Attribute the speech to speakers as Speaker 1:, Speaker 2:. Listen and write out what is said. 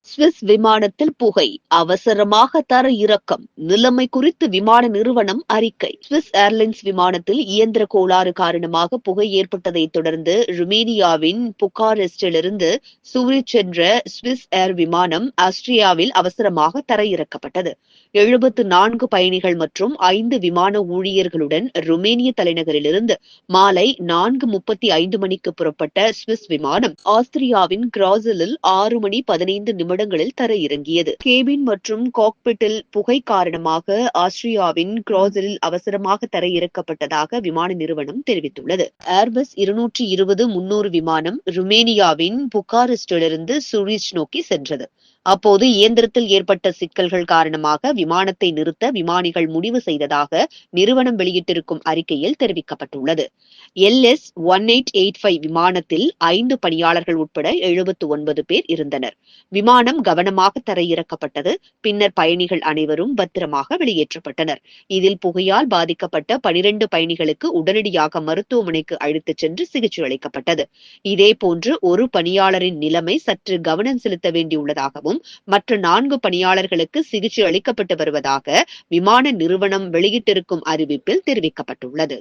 Speaker 1: Swiss விமானத்தில் புகை, அவசரமாக தர இறக்கம், நிலைமை குறித்து விமான நிறுவனம் அறிக்கை. சுவிஸ் ஏர்லைன்ஸ் விமானத்தில் இயந்திர கோளாறு காரணமாக புகை ஏற்பட்டதைத் தொடர்ந்து ருமேனியாவின் புக்காரெஸ்டிலிருந்து சூரிச் சென்ற சுவிஸ் ஏர் விமானம் ஆஸ்திரியாவில் அவசரமாக தரையிறக்கப்பட்டது. 74 பயணிகள் மற்றும் 5 விமான ஊழியர்களுடன் ருமேனிய தலைநகரிலிருந்து மாலை 4:35 மணிக்கு புறப்பட்ட சுவிஸ் விமானம் ஆஸ்திரியாவின் கிராஸலில் 6 மணி 15 நிமிடங்களில் தரையிறங்கியது. கேபின் மற்றும் காக்பிட்டில் புகை காரணமாக ஆஸ்திரியாவின் கிராஸலில் அவசரமாக தரையிறக்கப்பட்டதாக விமான நிறுவனம் தெரிவித்துள்ளது. ஏர்பஸ் 220-300 விமானம் ருமேனியாவின் புக்காரெஸ்டிலிருந்து சூரிச் நோக்கி சென்றது. அப்போது இயந்திரத்தில் ஏற்பட்ட சிக்கல்கள் காரணமாக விமானத்தை நிறுத்த விமானிகள் முடிவு செய்ததாக நிறுவனம் வெளியிட்டிருக்கும் அறிக்கையில் தெரிவிக்கப்பட்டுள்ளது. LS-1885 விமானத்தில் 5 பணியாளர்கள் உட்பட 79 பேர் இருந்தனர். விமானம் கவனமாக தரையிறக்கப்பட்டது. பின்னர் பயணிகள் அனைவரும் பத்திரமாக வெளியேற்றப்பட்டனர். இதில் புகையால் பாதிக்கப்பட்ட 12 பயணிகளுக்கு உடனடியாக மருத்துவமனைக்கு அழைத்துச் சென்று சிகிச்சை அளிக்கப்பட்டது. இதேபோன்று ஒரு பணியாளரின் நிலைமை சற்று கவனம் செலுத்த வேண்டியுள்ளதாகவும் மற்ற 4 பணியாளர்களுக்கு சிகிச்சை அளிக்கப்பட்டு வருவதாக விமான நிறுவனம் வெளியிட்டிருக்கும் அறிவிப்பில் தெரிவிக்கப்பட்டுள்ளது.